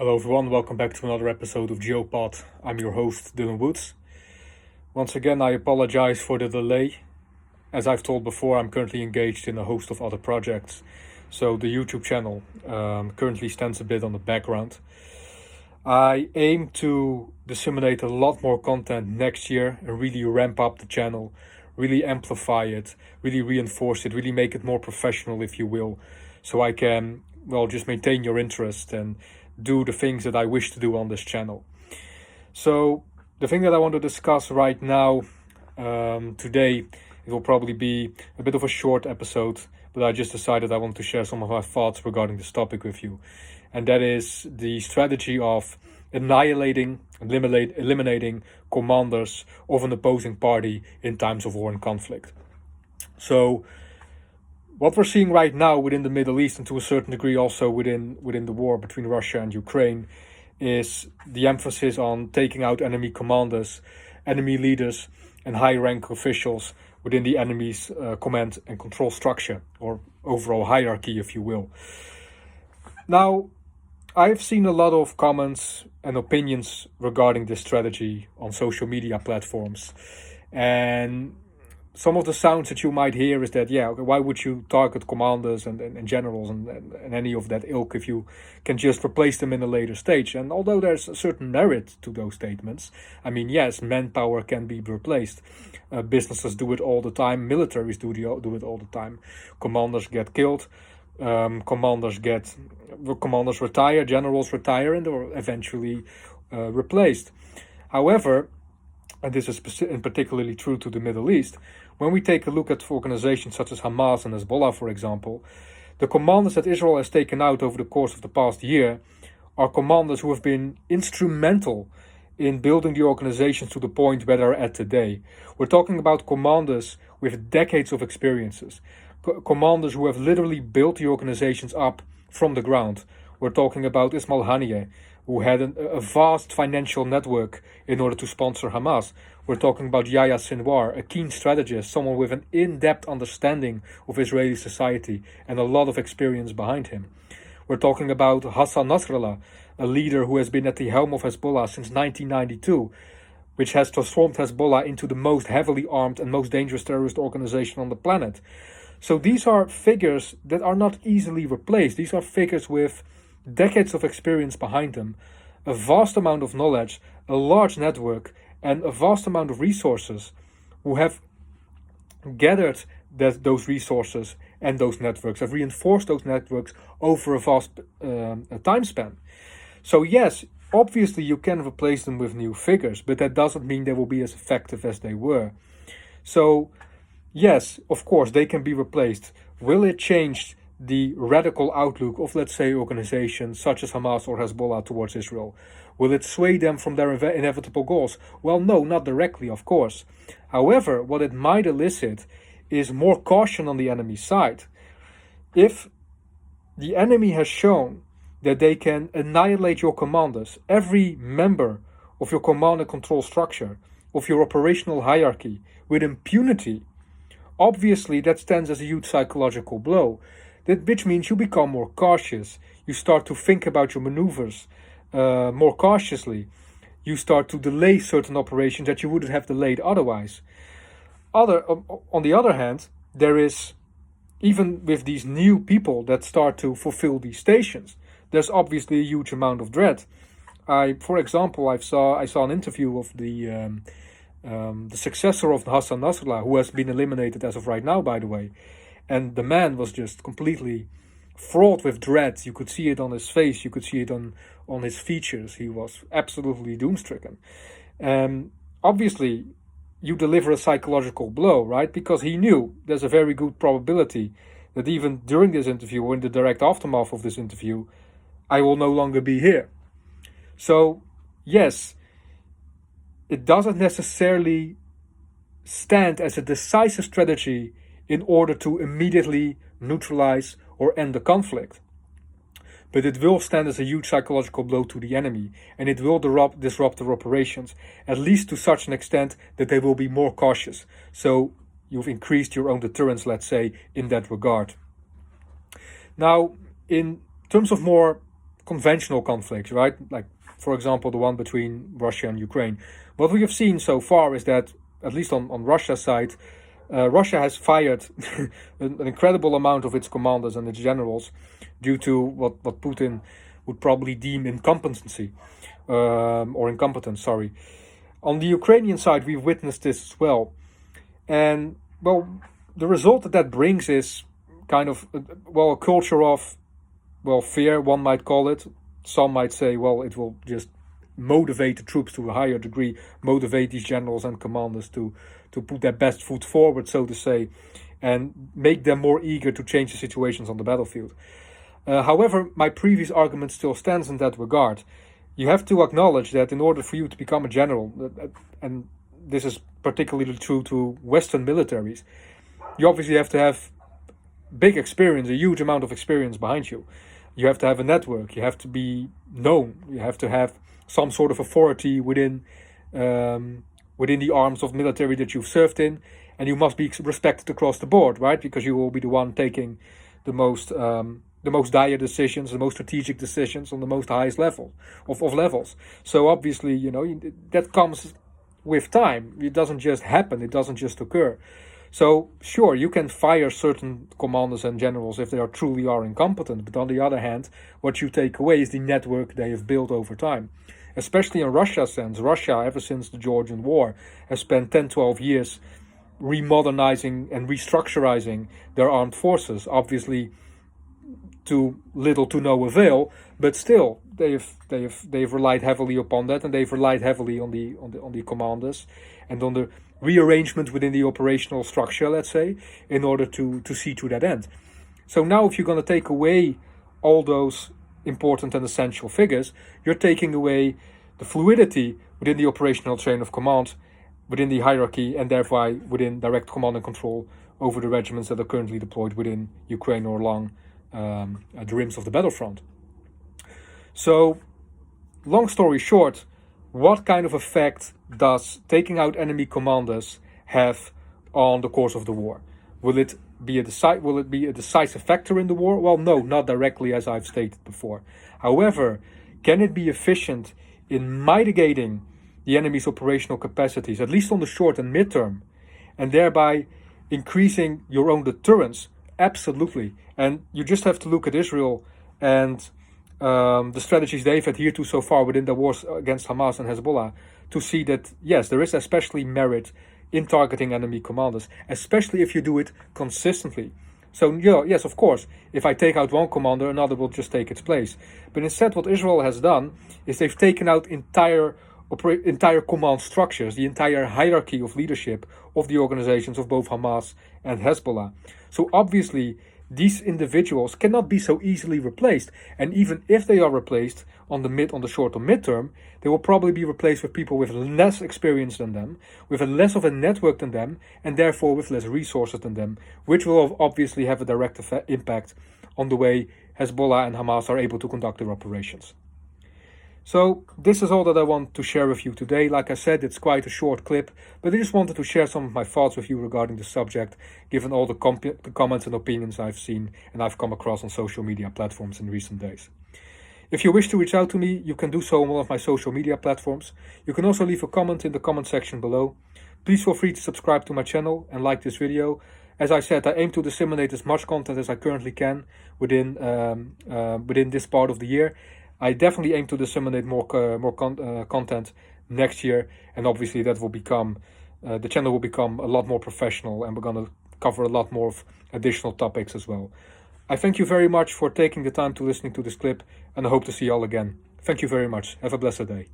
Hello everyone, welcome back to another episode of GeoPod. I'm your host, Dylan Woods. Once again, I apologize for the delay. As I've told before, I'm currently engaged in a host of other projects. So the YouTube channel currently stands a bit on the background. I aim to disseminate a lot more content next year and really ramp up the channel, really amplify it, really reinforce it, really make it more professional, if you will, so I can, just maintain your interest and do the things that I wish to do on this channel. So the thing that I want to discuss right now, today, it will probably be a bit of a short episode, but I just decided I want to share some of my thoughts regarding this topic with you. And that is the strategy of eliminating commanders of an opposing party in times of war and conflict. So what we're seeing right now within the Middle East, and to a certain degree also within the war between Russia and Ukraine, is the emphasis on taking out enemy commanders, enemy leaders, and high-rank officials within the enemy's command and control structure, or overall hierarchy, if you will. Now, I've seen a lot of comments and opinions regarding this strategy on social media platforms, and some of the sounds that you might hear is that, why would you target commanders and generals and any of that ilk if you can just replace them in a later stage? And although there's a certain merit to those statements, I mean, yes, manpower can be replaced. Businesses do it all the time. Militaries do it all the time. Commanders get killed. Commanders retire. Generals retire, and are eventually replaced. However, and this is particularly true to the Middle East, when we take a look at organizations such as Hamas and Hezbollah, for example, the commanders that Israel has taken out over the course of the past year are commanders who have been instrumental in building the organizations to the point where they're at today. We're talking about commanders with decades of experiences, commanders who have literally built the organizations up from the ground. We're talking about Ismail Haniyeh, who had a vast financial network in order to sponsor Hamas. We're talking about Yahya Sinwar, a keen strategist, someone with an in-depth understanding of Israeli society and a lot of experience behind him. We're talking about Hassan Nasrallah, a leader who has been at the helm of Hezbollah since 1992, which has transformed Hezbollah into the most heavily armed and most dangerous terrorist organization on the planet. So these are figures that are not easily replaced. These are figures with decades of experience behind them, a vast amount of knowledge, a large network, and a vast amount of resources, who have gathered those resources and those networks, have reinforced those networks over a vast time span. So yes, obviously you can replace them with new figures, but that doesn't mean they will be as effective as they were. So yes, of course, they can be replaced. Will it change the radical outlook of, let's say, organizations such as Hamas or Hezbollah towards Israel? Will it sway them from their inevitable goals? Well, no, not directly, of course. However, what it might elicit is more caution on the enemy's side. If the enemy has shown that they can annihilate your commanders, every member of your command and control structure, of your operational hierarchy, with impunity, obviously that stands as a huge psychological blow. Which means you become more cautious. You start to think about your maneuvers more cautiously. You start to delay certain operations that you wouldn't have delayed otherwise. On the other hand, there is, even with these new people that start to fulfill these stations, there's obviously a huge amount of dread. For example, I saw an interview of the successor of Hassan Nasrallah, who has been eliminated as of right now, by the way. And the man was just completely fraught with dread. You could see it on his face. You could see it on his features. He was absolutely doom-stricken. Obviously, you deliver a psychological blow, right? Because he knew there's a very good probability that even during this interview, or in the direct aftermath of this interview, I will no longer be here. So, yes, it doesn't necessarily stand as a decisive strategy in order to immediately neutralize or end the conflict. But it will stand as a huge psychological blow to the enemy, and it will disrupt their operations, at least to such an extent that they will be more cautious. So you've increased your own deterrence, let's say, in that regard. Now, in terms of more conventional conflicts, right? Like, for example, the one between Russia and Ukraine. What we have seen so far is that, at least on Russia's side, Russia has fired an incredible amount of its commanders and its generals due to what Putin would probably deem incompetency, or incompetence, sorry. On the Ukrainian side, we've witnessed this as well. And, well, the result that brings is kind of, a culture of, fear, one might call it. Some might say, it will just motivate the troops to a higher degree, motivate these generals and commanders to put their best foot forward, so to say, and make them more eager to change the situations on the battlefield. However, my previous argument still stands in that regard. You have to acknowledge that in order for you to become a general, and this is particularly true to Western militaries, you obviously have to have big experience, a huge amount of experience behind you. You have to have a network, you have to be known, you have to have some sort of authority within the arms of military that you've served in, and you must be respected across the board, right? Because you will be the one taking the most dire decisions, the most strategic decisions on the most highest level of levels. So obviously, that comes with time. It doesn't just happen, it doesn't just occur. So sure, you can fire certain commanders and generals if they truly are incompetent, but on the other hand, what you take away is the network they have built over time. Especially in Russia's sense, Russia, ever since the Georgian War, has spent 10-12 years remodernizing and restructurizing their armed forces, obviously to little to no avail, but still they've relied heavily upon that, and they've relied heavily on the commanders and on the rearrangement within the operational structure, let's say, in order to see to that end. So now if you're going to take away all those important and essential figures, you're taking away the fluidity within the operational chain of command, within the hierarchy, and thereby within direct command and control over the regiments that are currently deployed within Ukraine or along the rims of the battlefront. So, long story short, what kind of effect does taking out enemy commanders have on the course of the war? Will it be a decisive factor in the war? Well, no, not directly, as I've stated before. However, can it be efficient in mitigating the enemy's operational capacities, at least on the short and midterm, and thereby increasing your own deterrence? Absolutely. And you just have to look at Israel and the strategies they've adhered to so far within the wars against Hamas and Hezbollah to see that, yes, there is especially merit in targeting enemy commanders, especially if you do it consistently. So, yes, of course, if I take out one commander, another will just take its place. But instead, what Israel has done is they've taken out entire command structures, the entire hierarchy of leadership of the organizations of both Hamas and Hezbollah. So obviously, these individuals cannot be so easily replaced, and even if they are replaced on the short or midterm, they will probably be replaced with people with less experience than them, with less of a network than them, and therefore with less resources than them, which will obviously have a direct impact on the way Hezbollah and Hamas are able to conduct their operations. So this is all that I want to share with you today. Like I said, it's quite a short clip, but I just wanted to share some of my thoughts with you regarding the subject, given all the comments and opinions I've seen and I've come across on social media platforms in recent days. If you wish to reach out to me, you can do so on one of my social media platforms. You can also leave a comment in the comment section below. Please feel free to subscribe to my channel and like this video. As I said, I aim to disseminate as much content as I currently can within this part of the year. I definitely aim to disseminate more content next year, and obviously that will become the channel will become a lot more professional, and we're going to cover a lot more of additional topics as well. I thank you very much for taking the time to listening to this clip, and I hope to see you all again. Thank you very much. Have a blessed day.